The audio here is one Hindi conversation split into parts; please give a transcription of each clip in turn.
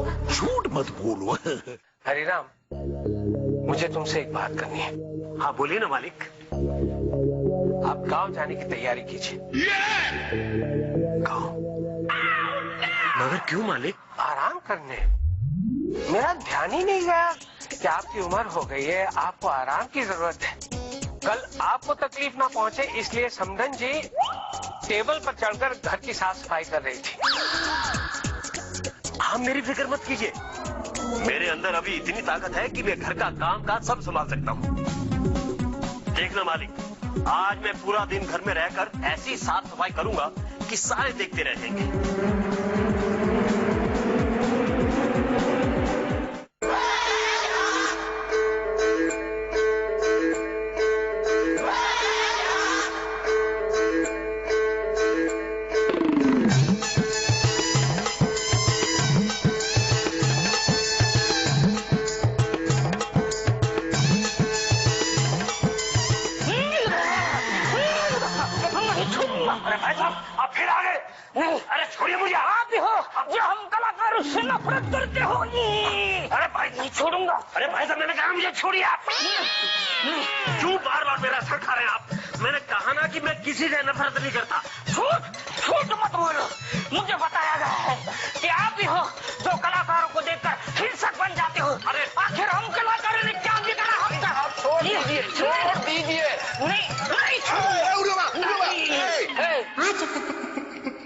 झूठ मत बोलो। हरिराम, मुझे तुमसे एक बात करनी है। हाँ बोलिए ना मालिक। आप गांव जाने की तैयारी कीजिए। गाँव? मगर क्यों मालिक? आराम करने। मेरा ध्यान ही नहीं गया कि आपकी उम्र हो गई है, आपको आराम की जरूरत है। कल आपको तकलीफ ना पहुंचे इसलिए समधन जी टेबल पर चढ़कर घर की साफ सफाई कर रही थी। आप मेरी फिक्र मत कीजिए, मेरे अंदर अभी इतनी ताकत है कि मैं घर का काम काज सब संभाल सकता हूँ। देखना मालिक, आज मैं पूरा दिन घर में रहकर ऐसी साफ सफाई करूंगा कि सारे देखते रह जाएंगे। अरे भाई साहब, आप फिर आ गए? नहीं, अरे छोड़िए मुझे। आप भी हो जो हम कलाकार उससे नफरत करते हो। अरे भाई नहीं छोड़ूंगा। अरे भाई साहब, मैंने कहा मुझे छोड़िए आप। क्यों बार बार मेरा सर खा रहे हैं आप? मैंने कहा ना कि मैं किसी से नफरत नहीं करता। झूठ मत बोलो। मुझे बताया गया है कि आप भी हो जो कलाकारों को देखकर हिंसक बन जाते हो। अरे आखिर हम कलाकारों ने क्या बिगाड़ा? हम छोड़ दीजिए, छोड़ दीजिए। नहीं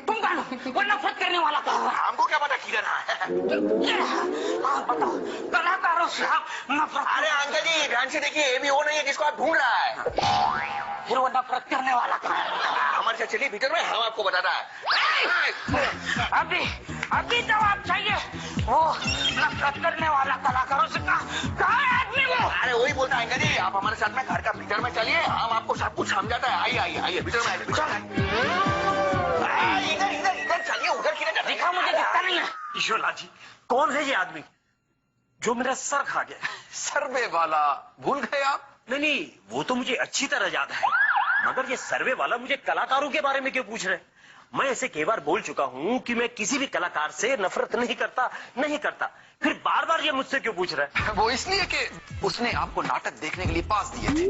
तुम कौन हो? वो नफरत करने वाला कौन है? हमको क्या पता किधर है? आप बताओ, कलाकारों से आप नफरत? अरे अंकल जी ध्यान से देखिए, ये भी वो नहीं है जिसको आप ढूंढ रहा है। फिर वो नफरत करने वाला कौन है? हमारे साथ चलिए भीतर में, हम आपको बताता है। अभी जवाब चाहिए। वो नफरत करने वाला कलाकारों से कहाँ है आदमी वो? अरे वही बोलता है अंकल जी, आप हमारे साथ में घर का भीतर में चलिए, हम आपको सब कुछ समझाता है। आइए आइए आइए, भीतर में आइए, भीतर में आइए। इधर इधर इधर चलिए, उधर किधर? दिखा, मुझे दिखता नहीं है। ईश्वरलाल जी, कौन है ये आदमी जो मेरा सर खा गया? सर्वे वाला भूल गए आप? नहीं, वो तो मुझे अच्छी तरह याद है, मगर ये सर्वे वाला मुझे कलाकारों के बारे में क्यों पूछ रहे? मैं ऐसे कई बार बोल चुका हूँ कि मैं किसी भी कलाकार से नफरत नहीं करता। फिर बार बार ये मुझसे क्यों पूछ रहे हैं? वो इसलिए कि उसने आपको नाटक देखने के लिए पास दिए थे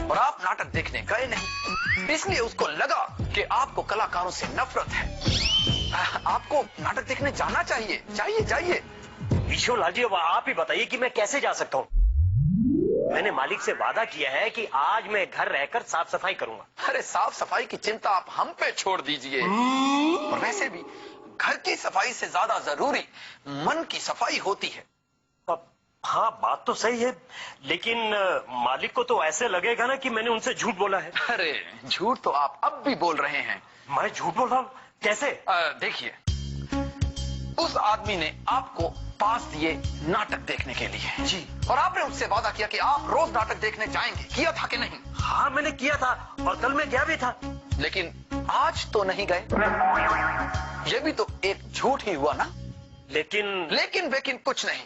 और आप नाटक देखने गए नहीं, इसलिए उसको लगा कि आपको कलाकारों से नफरत है। आपको नाटक देखने जाना चाहिए। जाइए। ईश्वरलाल जी, अब आप ही बताइए कि मैं कैसे जा सकता हूँ? मैंने मालिक से वादा किया है कि आज मैं घर रहकर साफ सफाई करूंगा। अरे साफ सफाई की चिंता आप हम पे छोड़ दीजिए। और वैसे भी घर की सफाई से ज्यादा जरूरी मन की सफाई होती है। हाँ, बात तो सही है, लेकिन मालिक को तो ऐसे लगेगा ना कि मैंने उनसे झूठ बोला है। अरे झूठ तो आप अब भी बोल रहे हैं। मैं झूठ बोल रहा हूँ? कैसे? देखिए, उस आदमी ने आपको पास दिए नाटक देखने के लिए जी, और आपने उससे वादा किया कि आप रोज नाटक देखने जाएंगे। किया था कि नहीं? हाँ मैंने किया था, और कल मैं गया भी था। लेकिन आज तो नहीं गए। ये भी तो एक झूठ ही हुआ ना? लेकिन कुछ नहीं।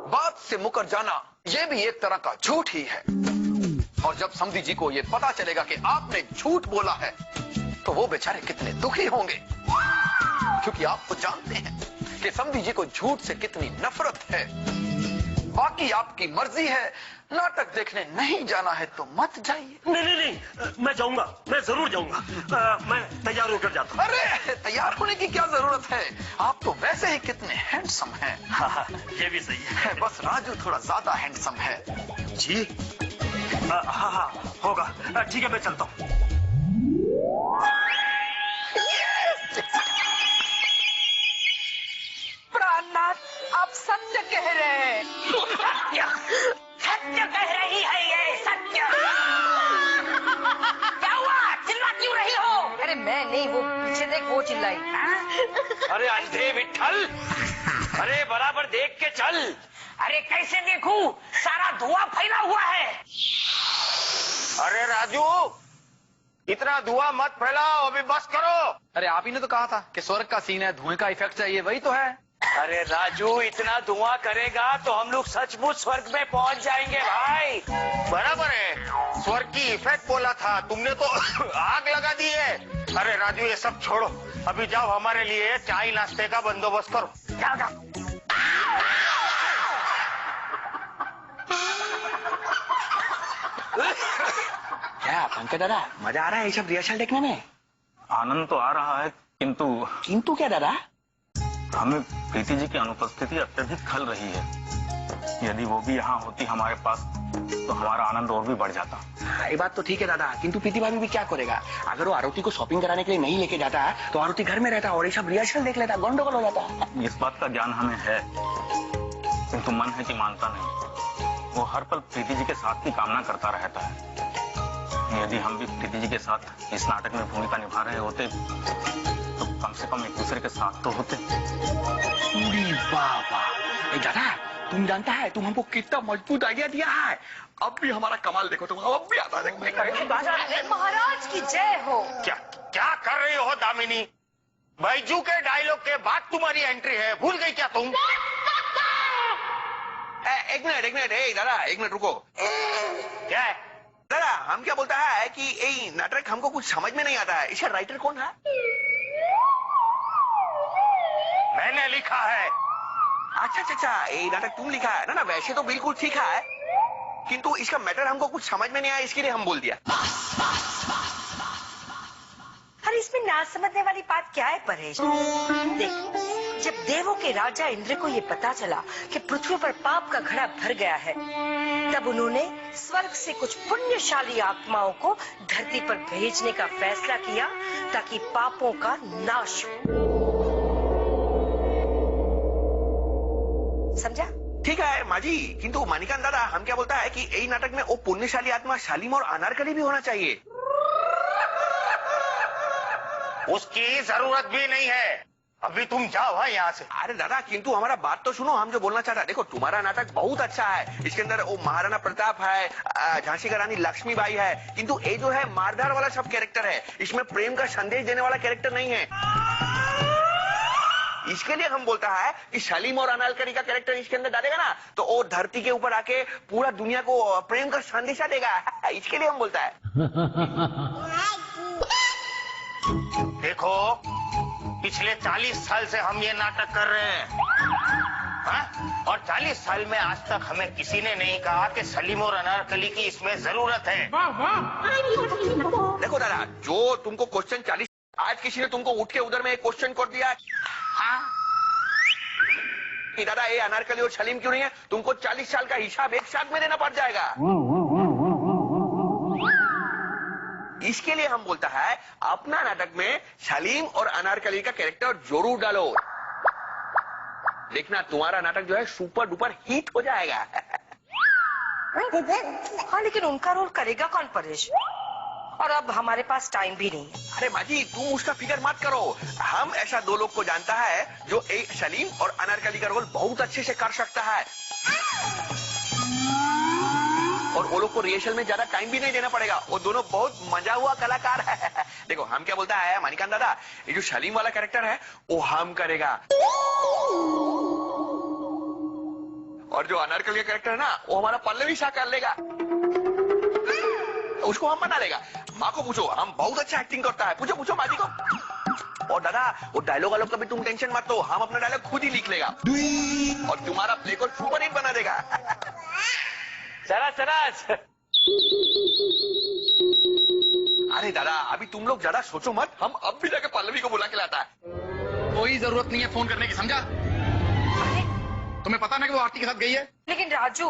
बात से मुकर जाना ये भी एक तरह का झूठ ही है। और जब समधी जी को ये पता चलेगा कि आपने झूठ बोला है तो वो बेचारे कितने दुखी होंगे, क्योंकि आप तो जानते हैं कि समधी जी को झूठ से कितनी नफरत है। बाकी आपकी मर्जी है, नाटक देखने नहीं जाना है तो मत जाइए। नहीं, मैं जाऊंगा, मैं जरूर जाऊंगा। मैं तैयार होकर जाता हूँ। अरे तैयार होने की क्या जरूरत है, आप तो वैसे ही कितने हैंडसम हैं। हाँ, ये भी सही है। बस राजू थोड़ा ज्यादा हैंडसम है। जी हाँ, होगा। ठीक है, मैं चलता हूँ। प्राणनाथ, आप सत्य कह रहे हैं। सत्य कह रही है ये, सत्य। क्या हुआ, चिल्ला क्यों रही हो? अरे मैं नहीं, वो पीछे देख, वो चिल्लाई। अरे अंधे विट्ठल, अरे बराबर देख के चल। अरे कैसे देखूं, सारा धुआं फैला हुआ है। अरे राजू, इतना धुआं मत फैलाओ, अभी बस करो। अरे आप ही ने तो कहा था कि स्वर्ग का सीन है, धुएं का इफेक्ट चाहिए, वही तो है। अरे राजू, इतना धुआं करेगा तो हम लोग सचमुच स्वर्ग में पहुंच जाएंगे भाई। बराबर है, स्वर्ग की इफेक्ट बोला था तुमने तो आग लगा दी है। अरे राजू, ये सब छोड़ो, अभी जाओ हमारे लिए चाय नाश्ते का बंदोबस्त करो। जाओ जाओ। क्या पंकज दादा, मजा आ रहा है ये सब रिहर्सल देखने में? आनंद तो आ रहा है, किंतु क्या दादा? हमें प्रीति जी की अनुपस्थिति अत्यधिक खल रही है। यदि वो भी यहाँ होती हमारे पास तो हमारा आनंद और भी बढ़ जाता। ये बात तो ठीक है दादा, किंतु प्रीति भाभी भी क्या करेगा? अगर वो आरती को शॉपिंग कराने के लिए नहीं लेके जाता तो आरती घर में रहता और ये सब रिहर्सल देख लेता, गंडोगोल हो जाता। इस बात का ज्ञान हमें है, किंतु मन है कि मानता नहीं। वो हर पल प्रीति जी के साथ की कामना करता रहता है। यदि हम भी प्रीति जी के साथ इस नाटक में भूमिका निभा रहे होते तो कम से कम एक दूसरे के साथ तो होते। बाबा, दादा तुम जानता है तुम हमको कितना मजबूत आइडिया दिया है। अब भी हमारा कमाल देखो तुम, अब भी आता है। महाराज की जय हो। क्या क्या कर रही हो दामिनी? बैजू के डायलॉग के बाद तुम्हारी एंट्री है, भूल गई क्या तुम? एक मिनट, दादा एक मिनट रुको। क्या है दादा, हम क्या बोलता है कि ये नाटक हमको कुछ समझ में नहीं आता है, इसका राइटर कौन है? मैंने लिखा है। अच्छा, ये नाटक तुम लिखा है ना? वैसे तो बिल्कुल ठीक है, किंतु इसका मैटर हमको कुछ समझ में नहीं आया, इसके लिए हम बोल दिया। अरे इसमें ना समझने वाली बात क्या है परेश? देख, जब देवों के राजा इंद्र को ये पता चला कि पृथ्वी पर पाप का घड़ा भर गया है, तब उन्होंने स्वर्ग से कुछ पुण्यशाली आत्माओं को धरती पर भेजने का फैसला किया ताकि पापों का नाश हो। समझा? ठीक है माँ जी, किंतु मानिकांत दादा हम क्या बोलता है कि यही नाटक में वो पुण्यशाली आत्मा शालीम और अनारकली भी होना चाहिए। उसकी जरूरत भी नहीं है, अभी तुम जाओ हाँ यहाँ से। अरे दादा, किंतु हमारा बात तो सुनो, हम जो बोलना चाहता है। देखो तुम्हारा नाटक बहुत अच्छा है, इसके अंदर वो महाराणा प्रताप है, झांसी का रानी लक्ष्मीबाई है, किंतु ये जो है मारधार वाला सब कैरेक्टर है, इसमें प्रेम का संदेश देने वाला कैरेक्टर नहीं है। इसके लिए हम बोलता है कि सलीम और अनारकली का कैरेक्टर इसके अंदर डालेगा ना तो वो धरती के ऊपर आके पूरा दुनिया को प्रेम का संदेशा देगा। इसके लिए हम बोलता है। देखो, पिछले 40 साल से हम ये नाटक कर रहे हैं, हाँ? और 40 साल में आज तक हमें किसी ने नहीं कहा कि सलीम और अनारकली की इसमें जरूरत है। देखो दादा, जो तुमको क्वेश्चन 40, आज किसी ने तुमको उठ के उधर में एक क्वेश्चन कर दिया कि दादा ये अनारकली और सलीम क्यों नहीं है, तुमको 40 साल का हिसाब एक साथ में देना पड़ जाएगा। इसके लिए हम बोलता है अपना नाटक में सलीम और अनारकली का कैरेक्टर जरूर डालो। देखना तुम्हारा नाटक जो है सुपर डुपर हिट हो जाएगा। हाँ, लेकिन उनका रोल करेगा कौन परेश? और अब हमारे पास टाइम भी नहीं है। अरे माजी, तुम उसका फिक्र मत करो, हम ऐसा 2 लोग को जानता है जो एक सलीम और अनारकली का रोल बहुत अच्छे से कर सकता है, और वो लोग को रिहर्सल में ज्यादा टाइम भी नहीं देना पड़ेगा। वो दोनों बहुत मजा हुआ कलाकार है। देखो हम क्या बोलता है मानिकांत दादा, ये जो सलीम वाला कैरेक्टर है वो हम करेगा, और जो अनारकली का कैरेक्टर है ना वो हमारा पल्लवी शाह कर लेगा, उसको हम बना लेगा। माँ को पूछो, हम बहुत अच्छा एक्टिंग करता है, पूछो माँ जी को। और दादा वो डायलॉग वालों का भी तुम टेंशन मत लो, हम अपना डायलॉग खुद ही लिख लेगा और तुम्हारा प्ले को सुपर हिट बना देगा। चला। अरे दादा अभी तुम लोग ज्यादा सोचो मत, हम अब भी जाके पल्लवी को बुला के लाता है। कोई जरूरत नहीं है फोन करने की, समझा? तुम्हें पता ना कि वो आरती के साथ गई है। लेकिन राजू,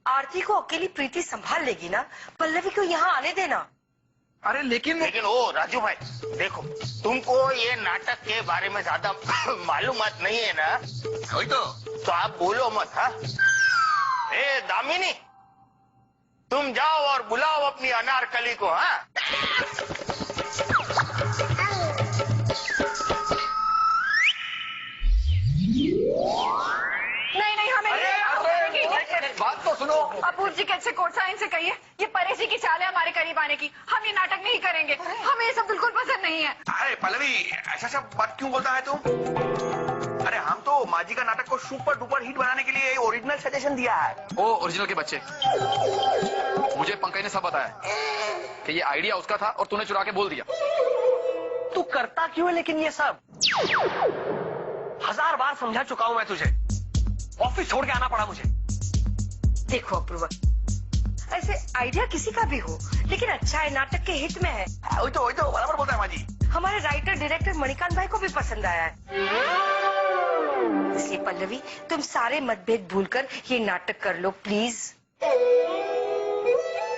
आरती को अकेली प्रीति संभाल लेगी ना, पल्लवी को यहाँ आने देना। अरे लेकिन ओ राजू भाई, देखो तुमको ये नाटक के बारे में ज्यादा मालूमात नहीं है ना, वही तो आप बोलो मत। हाँ, ए दामिनी, तुम जाओ और बुलाओ अपनी अनारकली को। हाँ, नहीं हमें बात तो सुनो। अपूर जी कैसे कोर्ट साइन से कहिए, ये परेश जी की चाल है हमारे करीब आने की। हम ये नाटक नहीं करेंगे, हमें ये सब बिल्कुल पसंद नहीं है। अरे पल्लवी, ऐसा सब बात क्यों बोलता है तुम? अरे हम तो माजी का नाटक को सुपर डुपर हिट बनाने के लिए ओरिजिनल सजेशन दिया है। ओ ओरिजिनल के बच्चे, मुझे पंकज ने सब बताया कि ये आइडिया उसका था और तूने चुरा के बोल दिया। तू करता क्यों है लेकिन ये सब? 1000 बार समझा चुका हूं मैं तुझे, ऑफिस छोड़ के आना पड़ा मुझे। देखो अपूर्वा, ऐसे आइडिया किसी का भी हो, लेकिन अच्छा है, नाटक के हित में है। वही तो बराबर बोलता है माजी। हमारे राइटर डायरेक्टर मणिकांत भाई को भी पसंद आया है। इसलिए पल्लवी, तुम सारे मतभेद भूलकर ये नाटक कर लो प्लीज।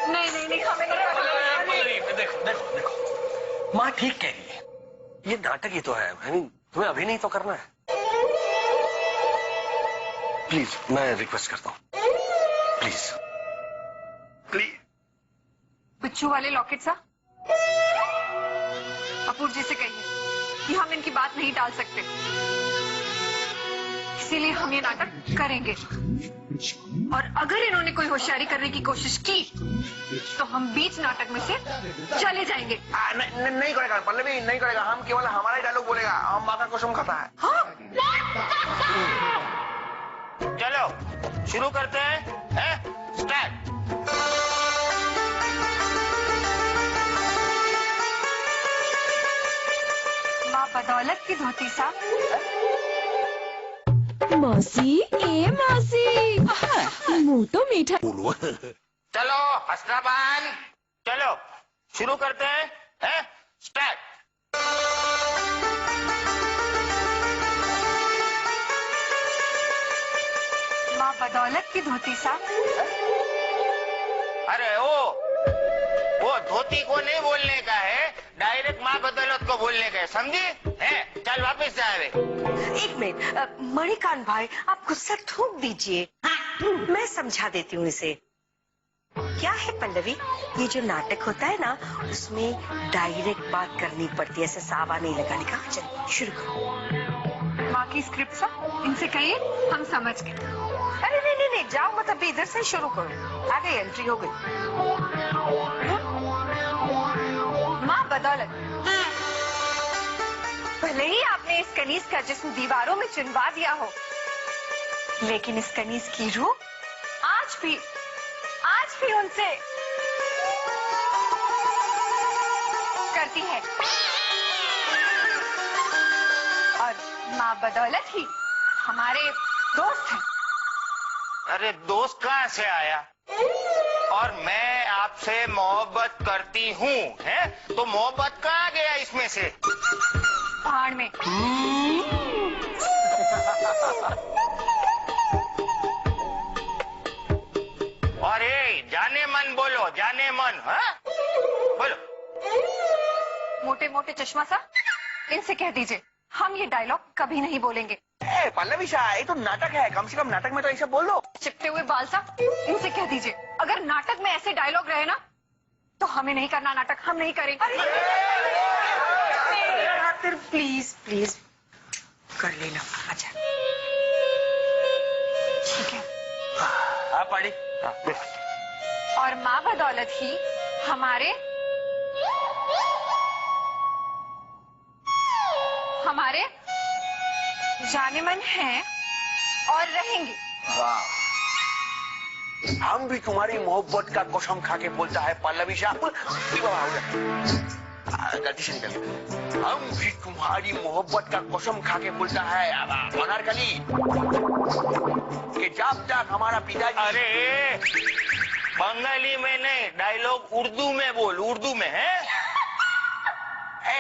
नहीं हमें नहीं। देखो माँ ठीक कह रही है, ये नाटक ही तो है, तुम्हें अभी नहीं तो करना है। प्लीज मैं रिक्वेस्ट करता हूँ, प्लीज। बिच्छू वाले लॉकेट सा अपूर्व जी से कहिए कि हम इनकी बात नहीं टाल सकते, इसीलिए हम ये नाटक करेंगे। और अगर इन्होंने कोई होशियारी करने की कोशिश की तो हम बीच नाटक में से चले जाएंगे। नहीं करेगा पल्लवी, नहीं करेगा। हम केवल हमारा ही डायलॉग बोलेगा। हम माँ का कसम खाता है। हाँ? चलो शुरू करते हैं, स्टार्ट। माँ बदौलत की धोती सा। मौसी, ए मौसी, मुंह तो मीठा। चलो हंसना बंद, चलो शुरू करते हैं, स्टार्ट। माँ बदौलत की धोती सा। अरे वो धोती को नहीं बोलने का है, डायरेक्ट माँ बदौलत को बोलने का है, समझी? है चल वापस जा रे। एक मिनट मणिकांत भाई, आप गुस्सा थूक दीजिए, मैं समझा देती हूँ इसे। क्या है पल्लवी, ये जो नाटक होता है ना, उसमें डायरेक्ट बात करनी पड़ती है, ऐसे सावा नहीं लगाने का। चल शुरू करो। माँ की स्क्रिप्ट सा इनसे कहिए, हम समझ गए। अरे नहीं, जाओ मत, अभी इधर से शुरू करो। आ गई, एंट्री हो गई। माँ बदौलत, भले ही आपने इस कनीज का जिस्म दीवारों में चिनवा दिया हो, लेकिन इस कनीज की रूह आज भी उनसे करती है। और माँ बदौलत ही हमारे दोस्त हैं। अरे दोस्त कहाँ से आया? और मैं आपसे मोहब्बत करती हूँ, है तो मोहब्बत कहाँ गया इसमें से? पहाड़ में। और जाने मन बोलो, जाने मन। हाँ बोलो। मोटे मोटे चश्मा सा इनसे कह दीजिए, हम ये डायलॉग कभी नहीं बोलेंगे। पल्लवी शाह, ये तो नाटक है, कम से कम नाटक में तो ऐसा बोल दो। चिपटे हुए बाल सा इनसे कह दीजिए, अगर नाटक में ऐसे डायलॉग रहे ना तो हमें नहीं करना नाटक, हम नहीं करेंगे। प्लीज कर लेना। अच्छा ठीक है। आप पढ़ी। और माँ बदौलत ही हमारे जाने मन हैं और रहेंगे। वाह, हम भी तुम्हारी मोहब्बत का कसम खा के बोलता है पल्लवी शाह। गलती से निकल गया। हम भी तुम्हारी मोहब्बत का कसम खा के बोलता है अनारकली कि जब तक हमारा पिताजी। अरे बंगाली में नहीं, डायलॉग उर्दू में बोल, उर्दू में है।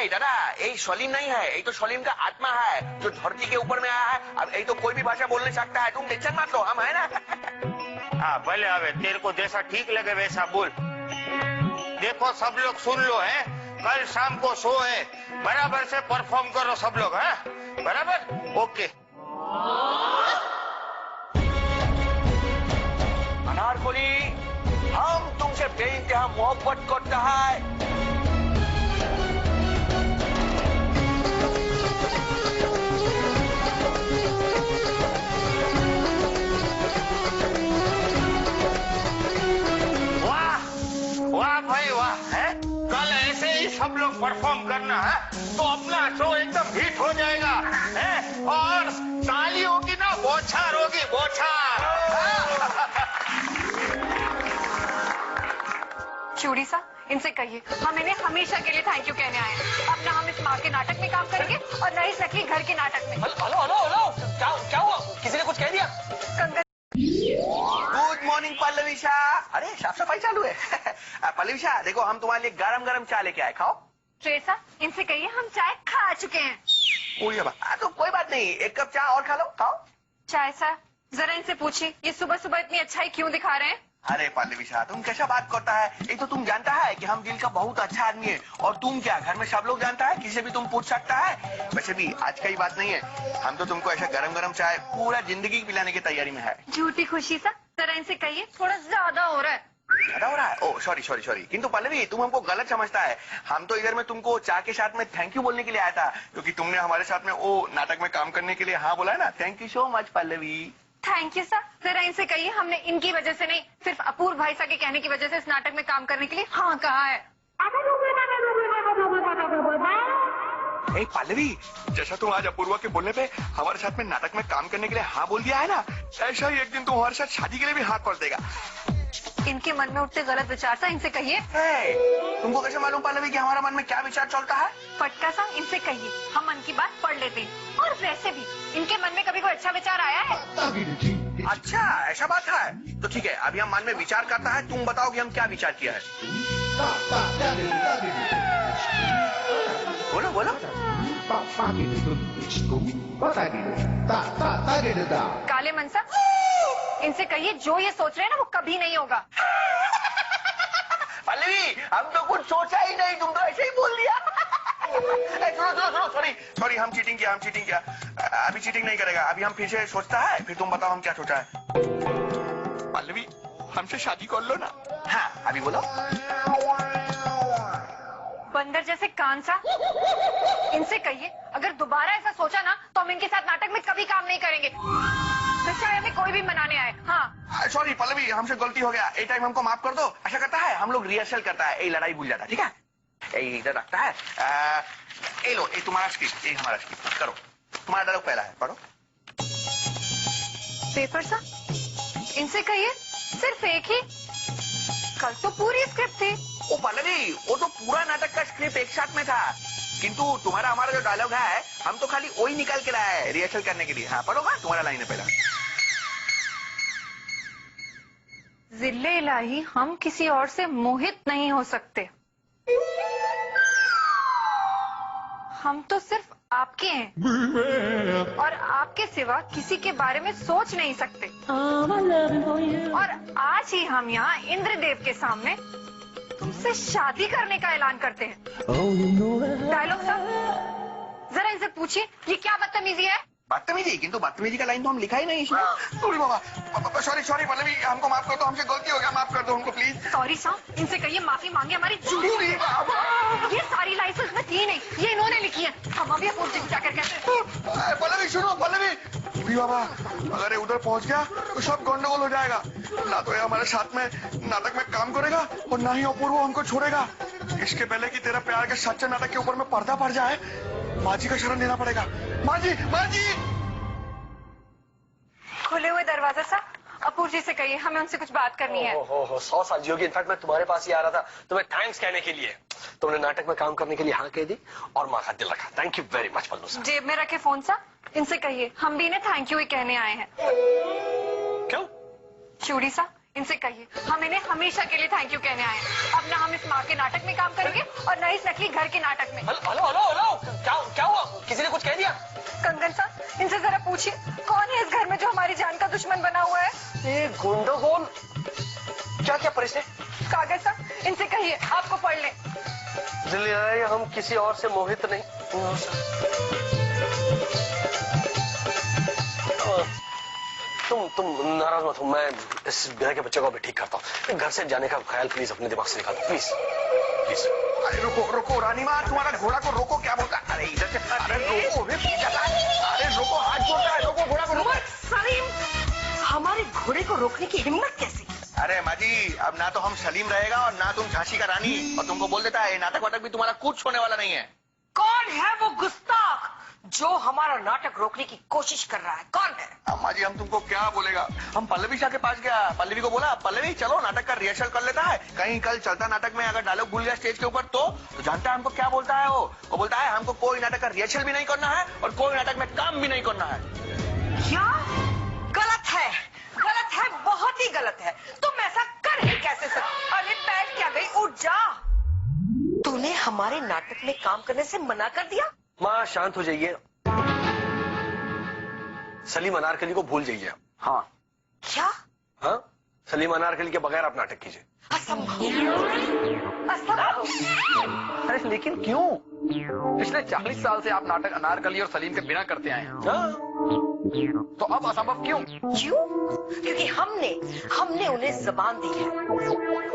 दादा, ये सलीम नहीं है, ये तो सलीम का आत्मा है जो धरती के ऊपर में आया है। अब ये तो कोई भी भाषा बोलने सकता है, तुम टेंशन मत लो, हम है ना। हाँ भले, आवे तेरे को जैसा ठीक लगे वैसा बोल। देखो सब लोग सुन लो, है कल शाम को शो है, बराबर से परफॉर्म करो सब लोग। है बराबर, ओके। अनारकली, हम तुमसे बेइंतहा मोहब्बत करता है। वाह भाई वाह, है कल ऐसे ही सब लोग परफॉर्म करना है तो अपना शो एकदम हिट हो जाएगा, है। और साली होगी ना, बौछार होगी, बौछार। चूड़ी सा, इनसे कहिए हम इन्हें हमेशा के लिए थैंक यू कहने आए हैं। अब ना हम इस माँ के नाटक में काम करेंगे और न इस नकली घर के नाटक में। हेलो हेलो हेलो, क्या हुआ? किसी ने कुछ कह दिया? कंगन, गुड मॉर्निंग पल्लवी शाह। अरे साफ सफाई चालू है। पल्लवी शाह देखो, हम तुम्हारे लिए गरम गरम चाय लेके आए, खाओ। ट्रेसा, इनसे कहिए हम चाय खा चुके हैं। तो कोई बात नहीं, एक कप चाय और खा लो, खाओ। चाय सा, जरा इनसे पूछिए ये सुबह सुबह इतनी अच्छाई क्यों दिखा रहे हैं? अरे पल्लवी शाह, तुम कैसा बात करता है? एक तो तुम जानता है कि हम दिल का बहुत अच्छा आदमी है, और तुम क्या घर में सब लोग जानता है, किसी भी तुम पूछ सकता है। वैसे भी आज का ही बात नहीं है, हम तो तुमको ऐसा गरम गरम चाय पूरा जिंदगी पिलाने की तैयारी में है। झूठी खुशी सा, जरा इनसे कहिए थोड़ा ज्यादा हो रहा है। ज्यादा हो रहा है? ओ सॉरी सॉरी सॉरी। किंतु पल्लवी, तुम हमको गलत समझता है। हम तो इधर में तुमको चाय के साथ में थैंक यू बोलने के लिए आया था, क्योंकि तुमने हमारे साथ में वो नाटक में काम करने के लिए हाँ बोला है ना। Thank you so much Pallavi. Thank you sir. जरा इनसे कहिए हमने इनकी वजह से नहीं, सिर्फ अपूर्व भाई साहब के कहने की वजह से इस नाटक में काम करने के लिए हाँ कहा है। ए पल्लवी, जैसा तुम आज अपूर्वा के बोलने पे हमारे साथ में नाटक में काम करने के लिए हाँ बोल दिया है ना, ऐसा ही एक दिन तुम हमारे साथ शादी के लिए भी हाँ कर देगा। इनके मन में उठते गलत विचार था, इनसे कहिए। तुमको कैसे मालूम पल्लवी कि हमारा मन में क्या विचार चलता है? फटका सा, इनसे कहिए हम मन की बात पढ़ लेते हैं। और वैसे भी इनके मन में कभी कोई अच्छा विचार आया है? अच्छा ऐसा बात है, तो ठीक है, अभी हम मन में विचार करता है, तुम बताओ कि हम क्या विचार किया है। बोलो बोलो। काले मनसा, इनसे कहिए जो ये सोच रहे हैं ना वो कभी नहीं होगा। पल्लवी, हम तो कुछ सोचा ही नहीं, तुम तो ऐसे ही बोल दिया। सुनो सॉरी सॉरी, हम चीटिंग किया। अभी चीटिंग नहीं करेगा, अभी हम फिर से सोचता है, फिर तुम बताओ हम क्या सोचा है। पल्लवी, हमसे शादी कर लो ना। हाँ अभी बोलो। बंदर जैसे कान सा, इनसे कहिए अगर दोबारा ऐसा सोचा ना तो हम इनके साथ नाटक में कभी काम नहीं करेंगे, तो चाहे हमें कोई भी मनाने आए। हाँ सॉरी पल्लवी, हमसे गलती हो गया, ये टाइम हमको माफ कर दो। ऐसा करता है, हम लोग रिहर्सल करता है, ये लड़ाई भूल जाता है, ठीक है? ये इधर रखता है। ये लो, ये तुम्हारा स्क्रिप्ट, ये हमारा स्क्रिप्ट, करो। तुम्हारा डायलॉग पहला है, पढ़ो। पेपर सा, इनसे कहिए सिर्फ एक ही, कल तो पूरी स्क्रिप्ट थी। ओ पल्लवी, वो तो पूरा नाटक का स्क्रिप्ट एक साथ में था, किंतु तुम्हारा हमारा जो डायलॉग है हम तो खाली वही निकाल के लाए हैं रिहर्सल करने के लिए। हाँ पढ़ो, हाँ तुम्हारा लाइन है पहला। जिल्ले इलाही, हम किसी और से मोहित नहीं हो सकते, हम तो सिर्फ आपके हैं और आपके सिवा किसी के बारे में सोच नहीं सकते। और आज ही हम यहाँ इंद्रदेव के सामने तुमसे शादी करने का ऐलान करते हैं। डायलॉग साहब, जरा इनसे पूछिए ये क्या बदतमीजी है? बदतमीजी? किंतु बदतमीजी का लाइन तो हम लिखा ही नहीं इसमें। बाबा सॉरी पल्लवी, हमको माफ कर दो, हमसे गलती हो गया, माफ कर दो हमको प्लीज। सॉरी साहब, इनसे कहिए माफी मांगे हमारी झूठी। ये सारी लाइसेंस में थी नहीं, ये इन्होंने लिखी है, हम अभी अपूर्व जी जाकर कहते हैं। पल्लवी सुनो, पल्लवी बाबा, अगर उधर पहुंच गया तो सब गंडगोल हो जाएगा। ना तो ये हमारे साथ में नाटक में काम करेगा और ना ही अपूर्व हमको छोड़ेगा। इसके पहले कि तेरा प्यार के सच्चे नाटक के ऊपर में पर्दा पड़ जाए, माँ जी का शरण लेना पड़ेगा। माँ जी खुले हुए दरवाजा सा, अपूर्व जी से कहिए हमें उनसे कुछ बात करनी है। 100 साल जियोगी। इनफैक्ट मैं तुम्हारे पास ही आ रहा था तुम्हें थैंक्स कहने के लिए। तुमने नाटक में काम करने के लिए हाँ कह दी और माँ का दिल रखा। थैंक यू वेरी मच पल्लू साहब। जेब में रखे फोन सा, इनसे कहिए हम भी इन्हें थैंक यू ही कहने आए हैं। क्यों? चूड़ी सा, इनसे कहिए हम इन्हें हमेशा के लिए थैंक यू कहने आए हैं। अब ना हम इस माँ के नाटक में काम करेंगे और न इस नकली घर के नाटक में। हेलो, क्या हुआ? किसी ने कुछ कह दिया? कंगन सा, इनसे जरा पूछिए कौन है इस घर में जो हमारी जान का दुश्मन बना हुआ है? ये गुंडोगोल क्या परिचय? कागज सा, इनसे कहिए आपको पढ़ ले। दिल्ली, हम किसी और से मोहित नहीं। तुम नाराज मत हो, मैं इस बिना के बच्चे को अभी ठीक करता हूँ। घर से जाने का ख्याल प्लीज अपने दिमाग से निकाल दो, प्लीज। अरे रुको रानी माँ, तुम्हारा घोड़ा को रोको, क्या बोलता है? अरे इधर से, अरे रोको, अरे रोको, हाथ जोड़ता है, रोको घोड़ा को रोको। सलीम, हमारे घोड़े को रोकने की हिम्मत कैसे? अरे माँ जी, अब ना तो हम सलीम रहेगा और ना तुम झांसी का रानी, और तुमको बोल देता है नाटक वाटक भी तुम्हारा कुछ होने वाला नहीं है। कौन है वो गुस्ताख जो हमारा नाटक रोकने की कोशिश कर रहा है कौन है? अम्मा जी हम तुमको क्या बोलेगा, हम पल्लवी शाह के पास गया, पल्लवी को बोला पल्लवी चलो नाटक का रिहर्सल कर लेता है, कहीं कल चलता नाटक में अगर डायलॉग भूल गया स्टेज के ऊपर तो जानता है हमको क्या बोलता है वो बोलता है हमको कोई नाटक का रिहर्सल भी नहीं करना है और कोई नाटक में काम भी नहीं करना है। क्या? गलत है, गलत है, बहुत ही गलत है। तुम ऐसा कर ही कैसे सकते? अरे बैठ क्या गई, उठ जा। तूने हमारे नाटक में काम करने से मना कर दिया? माँ शांत हो जाइए, सलीम अनारकली को भूल जाइए। हाँ क्या? हाँ, सलीम अनारकली के बगैर आप नाटक कीजिए। असंभव, असंभव। अरे लेकिन क्यों? पिछले 40 साल से आप नाटक अनारकली और सलीम के बिना करते आए हैं। तो अब असंभव क्यों? क्यों? क्योंकि हमने उन्हें जबान दी है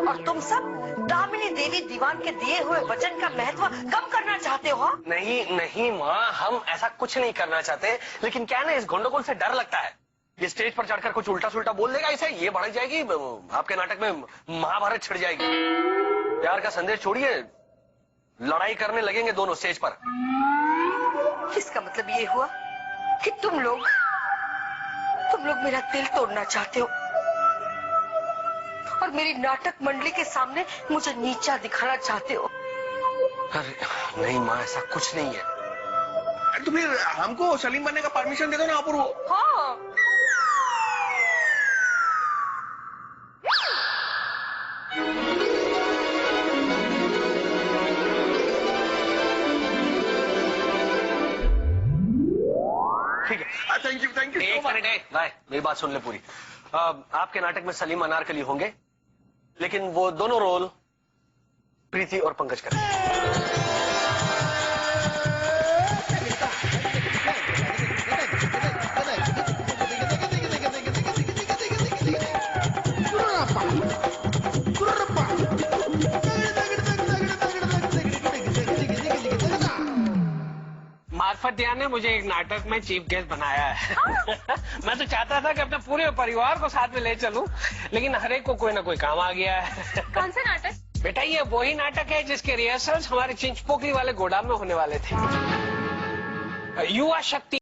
और तुम सब दामिनी देवी दीवान के दिए हुए वचन का महत्व कम करना चाहते हो। नहीं नहीं माँ, हम ऐसा कुछ नहीं करना चाहते, लेकिन क्या है ना, इस गोंडोगोल से डर लगता है। ये स्टेज पर चढ़कर कुछ उल्टा सुल्टा बोल देगा, इसे ये भड़क जाएगी, आपके नाटक में महाभारत छिड़ जाएगी। प्यार का संदेश छोड़िए, लड़ाई करने लगेंगे दोनों स्टेज पर। इसका मतलब ये हुआ कि तुम लोग मेरा दिल तोड़ना चाहते हो और मेरी नाटक मंडली के सामने मुझे नीचा दिखाना चाहते हो। अरे नहीं माँ, ऐसा कुछ नहीं है। तो फिर हमको सलीम बनने का परमिशन दे दो ना अपूर्व। हाँ, ठीक है, थैंक यू एक मिनट भाई, मेरी बात सुन ले पूरी। आपके नाटक में सलीम अनारकली होंगे, लेकिन वो दोनों रोल प्रीति और पंकज करेंगे। मार्फत यार ने मुझे एक नाटक में चीफ गेस्ट बनाया है। मैं तो चाहता था कि अपने पूरे परिवार को साथ में ले चलूं, लेकिन हर एक को कोई ना कोई काम आ गया है। कौन सा नाटक? बेटा ये वही नाटक है जिसके रिहर्सल्स हमारे चिंचपोकली वाले गोदाम में होने वाले थे। युवा शक्ति